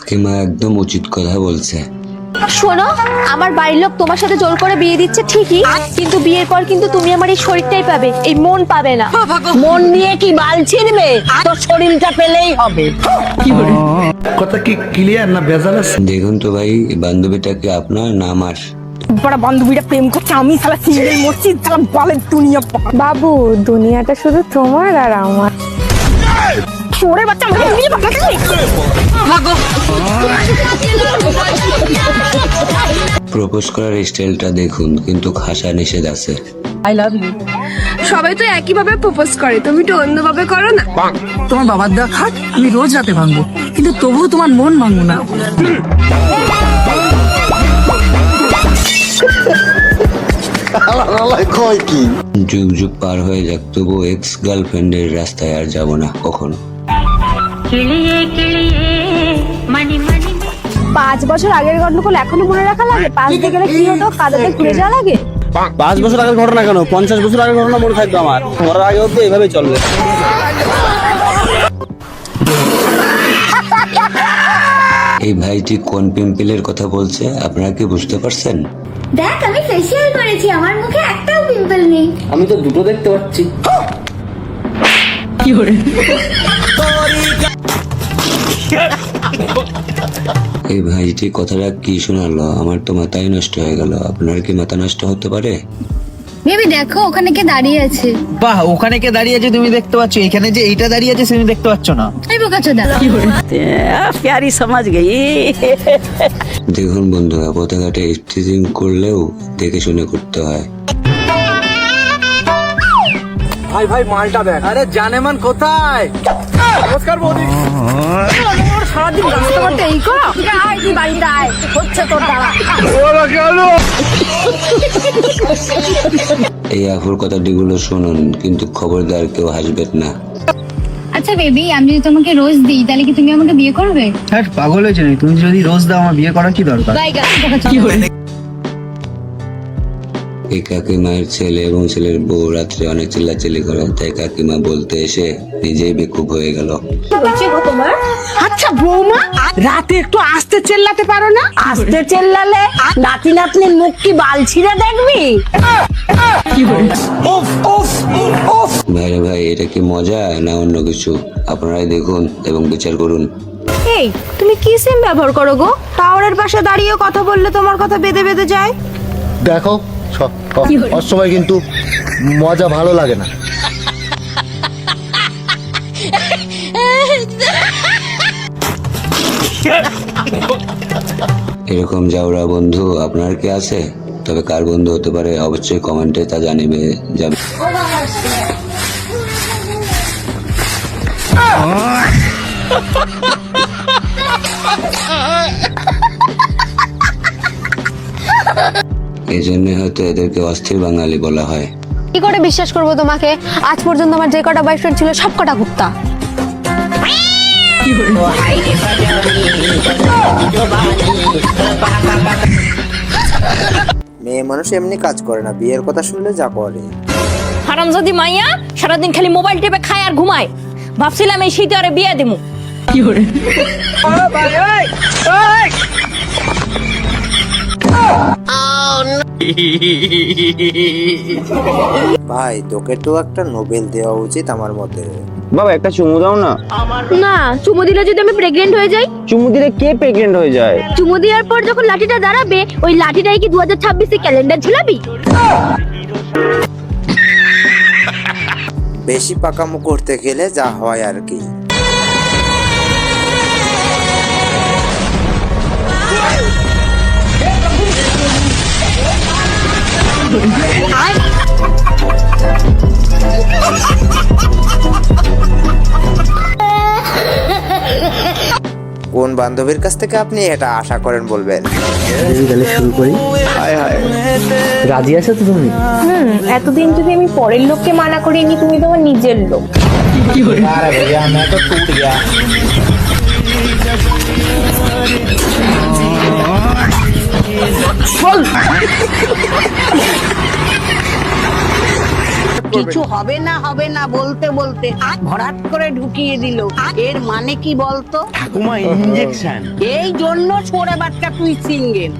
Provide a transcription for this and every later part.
কাকিমা একদম উচিত কথা বলছে। শোনো, আমার বাড়ির লোক তোমার সাথে জোর করে বিয়ে দিচ্ছে ঠিকই, কিন্তু বিয়ের পর কিন্তু তুমি আমার এই শরীরটাই পাবে, এই মন পাবে না। মন নিয়ে কি বাল ছিড়বে? তোর শরীরটা পেলেই হবে। কথা কি ক্লিয়ার না ভেজাল আছে? দেখুন তো ভাই, বান্ধবীটা কি আপনার না আমার? বড় বান্ধবীরা প্রেম করছে, আমি শালা সিঙ্গেল মরছি, শালা বালের দুনিয়া। বাবু, দুনিয়াটা শুধু তোমার আর আমার। ওরে বাচ্চা আমাকে নিয়ে পাঠাচ্ছিস? প্রপোজ করার স্টাইলটা দেখুন, কিন্তু খাসা নিষেধ আছে। I love you. সবাই তো একই ভাবে প্রপোজ করে, তুমি তো অন্যভাবে করো না। তোমার বাবার দেওয়া খাট আমি রোজ রাতে ভাঙবো, কিন্তু তবুও তোমার মন ভাঙবো না। যুগ যুগ পার হয়ে যাক, তবু এক্স গার্লফ্রেন্ডের রাস্তায় আর যাব না কখনো। 5 বছর আগের গন্ডগোল এখনো মনে রাখা লাগে? 5 দিয়ে গেলে কি হতো? কাদাতে ঘুরে যাওয়া লাগে? 5 বছর আগের ঘটনা কেন, 50 বছর আগের ঘটনা মনে থাকবে আমার। মরার আগেও তো এভাবে চলবে। এই ভাইটি কোন পিম্পলের কথা বলছে আপনারা কি বুঝতে পারছেন? দেখ, আমি ফেসিয়াল করেছি, আমার মুখে একটাও পিম্পল নেই। আমি তো দুটো দেখতে পাচ্ছি। এই ভাইটি কথাটা কি শোনালো? আমার তো মাথাই নষ্ট হয়ে গেল। আপনার কি মাথা নষ্ট হতে পারে? বেবি দেখো, ওখানে কে দাঁড়িয়ে আছে। বাহ, ওখানে কে দাঁড়িয়ে আছে তুমি দেখতে পাচ্ছ, এখানে যে এইটা দাঁড়িয়ে আছে তুমি দেখতে পাচ্ছ না। এই বোকাচোদা। প্যারি সমাজ গই। দেখুন বন্ধুরা, পথঘাটে স্টিচিং করলেও দেখে শুনে করতে হয়। ভাই ভাই মালটা দেখ। আরে জানেমান কোথায়? নমস্কার বৌদি। সারাদিন রাস্তা করতে এই করো। আয় তুই বাড়িতে আয়, হচ্ছে তোর দ্বারা। এই আফুর কথাটিগুলো শুনুন, কিন্তু খবরদার কেউ হাসবেন না। আচ্ছা বেবি, আমি যদি তোমাকে রোজ দিই তাহলে কি তুমি আমাকে বিয়ে করবে? হ্যাঁ, পাগল হয়েছে নাকি? তুমি যদি রোজ দাও আমার বিয়ে করা কি দরকার? এই কাকিমার ছেলে এবং ছেলের বউ রাত্রে অনেক চিল্লাচিল্লি করে, তাই কাকিমা বলতে এসে নিজেই বেকুব হয়ে গেল। আচ্ছা বৌমা, রাতে একটু আস্তে চেল্লাতে পারো না? আস্তে চেল্লালে নাতি নাতনির মুখ কি বাল ছিঁড়ে দেখবি? ভাইরে ভাই, এটা কি মজা না অন্য কিছু? আপনারাই দেখুন এবং বিচার করুন। এই, তুমি কি সিম ব্যবহার করো গো? টাওয়ারের পাশে দাঁড়িয়ে কথা বললে তোমার কথা বেঁধে বেঁধে যায়। দেখো অসময় কিন্তু মজা ভালো লাগে না। এরকম যাওরা বন্ধু আপনার কি আছে? তবে কার বন্ধু হতে পারে অবশ্যই কমেন্টে তা জানিয়ে যাবে। এই জন্য হয়তো এদেরকে অস্থির বাঙালি বলা হয়। কি করে বিশ্বাস করবো তোমাকে? আজ পর্যন্ত আমার যে কটা বয়ফ্রেন্ড ছিল সব কটা কুত্তা। মেয়ে মানুষ এমনি কাজ করে না, বিয়ের কথা শুনলে যা করে। হারামজাদি মাইয়া সারাদিন খালি মোবাইল টিপে খায় আর ঘুমায়। ভাবছিলাম এই শীতে আরে বিয়ে দেবো। ভাই, তোকে তো একটা নোবেল দেওয়া উচিত আমার মতে। বাবা একটা চুমু দাও না। না, চুমু দিলে যদি আমি প্রেগনেন্ট হয়ে যাই? চুমু দিলে কে প্রেগনেন্ট হয়ে যায়? চুমু দেওয়ার পর যখন লাঠিটা দাঁড়াবে, ওই লাঠিটাই কি 2026 ক্যালেন্ডার ঝুলাবি? বেশি পাকামো করতে গেলে যা হয় আর কি। কোন বান্ধবীর কাছ থেকে আপনি এটা আশা করেন বলবেন? শুরু করি। রাজি আছো তো তুমি? এতদিন যদি আমি পরের লোককে মানা করিনি, তুমি তোমার নিজের লোক। কিছু হবে না বলতে বলতে ভরাট করে ঢুকিয়ে দিল। এর মানে কি বলতো? ঠাকুমা ইঞ্জেকশন। এই জন্য ছোড়ে বাচ্চা তুই সিঙ্গেল।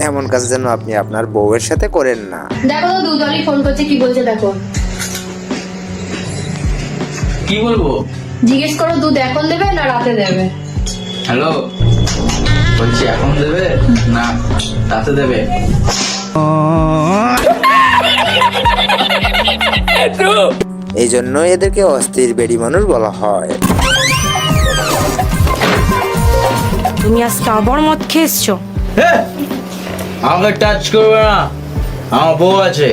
এমন কাজ যেন আপনি আপনার বউয়ের সাথে করেন না। দেখো তো দুধ অলি ফোন করছে, কি বলছে দেখো। কি বলবো? জিজ্ঞেস করো দুধ এখন দেবে না রাতে দেবে। হ্যালো, বলছি এখন দেবে না রাতে দেবে? এই জন্য এদেরকে অস্থির বেড়ি মানুষ বলা হয়। তুমি আজকে আবার মদ খেয়েছো? আমাকে টাচ করবে না, আমার বউ আছে।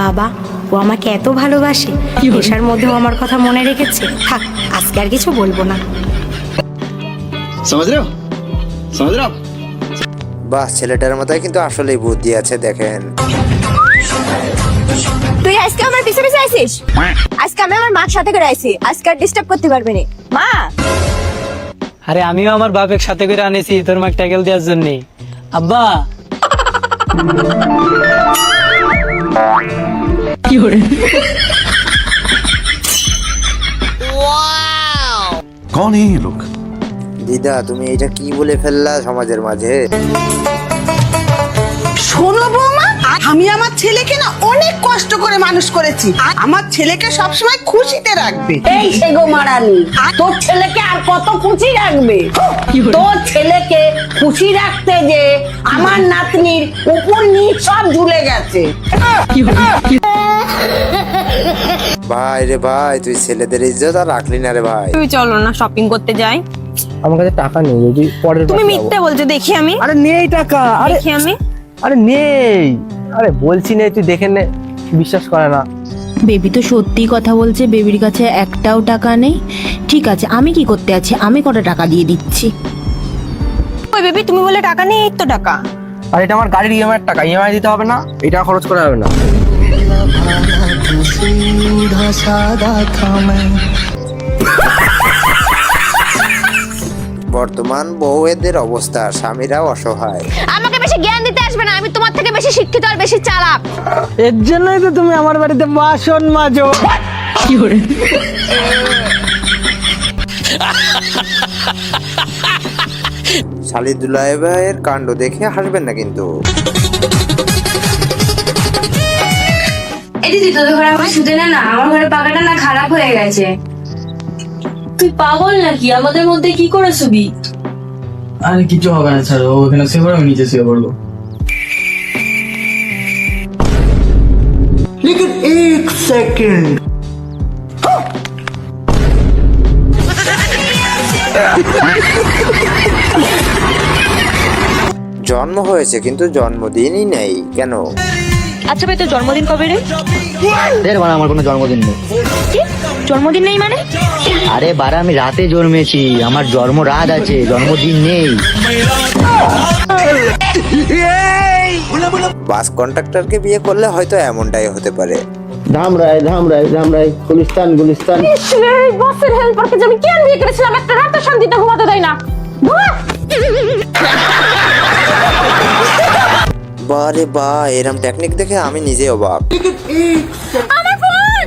বাবা, ও আমাকে এত ভালোবাসে, নেশার মধ্যেও আমার কথা মনে রেখেছে। থাক, আজকে আর কিছু বলবো না। समझ रहे हो समझ रहे हो বাহ, ছেলেটার মাথায় কিন্তু আসলেই বুদ্ধি আছে দেখেন। তুই আজকে আমার পিছে পিছে আইছিস? আজকে আমি আমার মার সাথে করে আইছি, আজকে আর ডিস্টার্ব করতে পারবি না। মা, আরে আমিও আমার বাপের সাথে করে আনেছি তোর মাকে ট্যাকেল দেওয়ার জন্য। আব্বা কি করে? कौन है ये लोग দিদা, তুমি এটা কি বলে ফেললা সমাজের মাঝে? শোনো বৌমা, আমি আমার ছেলেকে না অনেক কষ্ট করে মানুষ করেছি। আমার ছেলেকে সবসময় খুশিতে রাখবে। এই সেগো মারানি, তোর ছেলেকে আর কত খুশি রাখবে? তোর ছেলেকে খুশি রাখতে যে আমার নাতনির উপর নিচ সব ঝুলে গেছে। ভাই রে ভাই, তুই ছেলেদের ইজ্জত আর রাখলি না রে ভাই। তুমি চলো না শপিং করতে যাই। আমার কাছে টাকা নেই, যদি পরের তুমি মিথ্যে বলছো, দেখি আমি। আরে নেই টাকা। আরে দেখি আমি। আরে নেই, আরে বলছি নেই, তুই দেখে নে, বিশ্বাস করে না। বেবি তো সত্যি কথা বলছে, বেবির কাছে একটাও টাকা নেই। ঠিক আছে, আমি কি করতে আছি, আমি কত টাকা দিয়ে দিচ্ছি। ওই বেবি, তুমি বলে টাকা নেই, এই তো টাকা। আর এটা আমার গাড়ির ইএমআই টাকা, ইএমআই দিতে হবে না, এটা খরচ করা হবে না। বর্তমান বউয়েদের অবস্থা, স্বামীরাও অসহায়। আমাকে বেশি জ্ঞান দিতে আসবে না, আমি তোমার থেকে বেশি শিক্ষিত আর বেশি চালাক। এর জন্যই তো তুমি আমার বাড়িতে বাসন মাজো। কি করে? শালি দুলাই ভাইয়ের কাণ্ড দেখে হাসবেন না কিন্তু। এই দিদি, তোদের ঘরে আমার শুতে না, আমার ঘরে পাকাটা না খারাপ হয়ে গেছে। তুই পাগল নাকি? আমাদের মধ্যে কি করে শুবি? আরে কিছু হবে না, স্যার, ও ওখানে শুয়ে পড়ো, আমি নিচে শুয়ে পড়বো। लेकिन एक सेकंड জন্ম হয়েছে কিন্তু জন্মদিনই নেই কেন? আচ্ছা ভাই, তোর জন্মদিন কবে রে? আমার কোনো জন্মদিন নেই। কি? জন্মদিন নেই মানে? আরে বারা, আমি রাতে জন্মেছি, আমার জন্ম রাত আছে, জন্মদিন নেই। বাস কন্ট্রাক্টরকে বিয়ে করলে হয়তো এমনটাই হতে পারে। धाम राय गुलिस्तान এই বসের হেল্পারকে যে আমি কেন বিয়ে করেছিলাম, একটা রাতে শান্তিতে ঘুমাতে দেয় না। বারে বা, এরম টেকনিক দেখে আমি নিজে অবাক। আমার ফোন!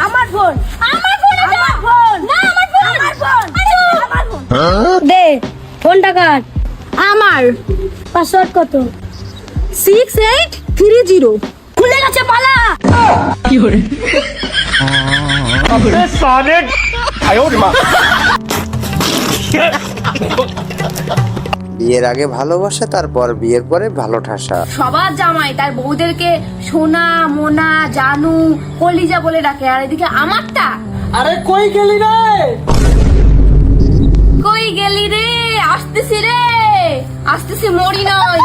আমার ফোন! আমার ফোন! আমার ফোন! না, আমার ফোন! আমার ফোন! আমার ফোন! দে ফোনটা কাট। আমার পাসওয়ার্ড কত? 6830 খুলে গেছে, পালা। কি করে? বিয়ের আগে ভালোবাসা, তারপর বিয়ের পরে ভালো ঠাসা। সবার জামাই তার বউদেরকে সোনা, মোনা, জানু, কলিজা বলে ডাকে, আর এদিকে আমারটা। আরে কই গেলি রে? কই গেলি রে? আসতেছি রে, আসতেছি, মরি নয়।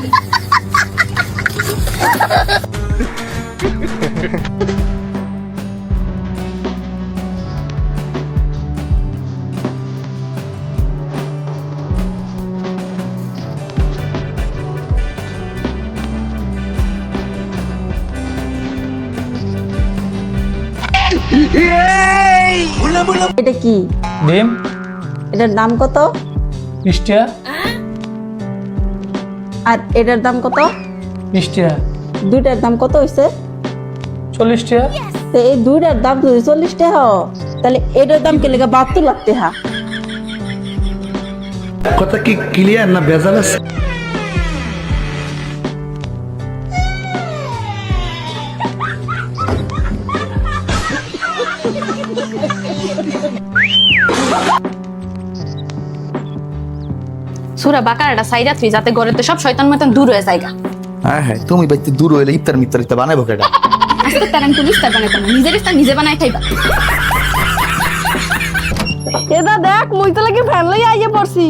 এটা কি? ডিম। এটার দাম কত? 20 টাকা। আর এটার দাম কত? 20 টাকা। দুইটার দাম কত হয়েছে? 40 টাকা। তো এই দুইটার দাম যদি 40 টাকা হয়, তাহলে এটার দাম কে লেগে 72 লাখ টাকা? কথা কি ক্লিয়ার না ভেজাল আছে? সুরা বাকারাটা সাইরা তুই যাতে ঘরে তো সব শয়তান মতন দূর হয়ে যায়। হ্যাঁ হ্যাঁ, তুমি বাইতে দূর হইলে ইফতার মিফতার বানাইবো কেটা? আজকে তার আমি তুমি ইস্তার বানাইতাম না, নিজের ইস্তার নিজে বানাই খাইবা। এটা দেখ, মুই তো লাগে ফ্যান লইয়া আইয়া পড়ছি।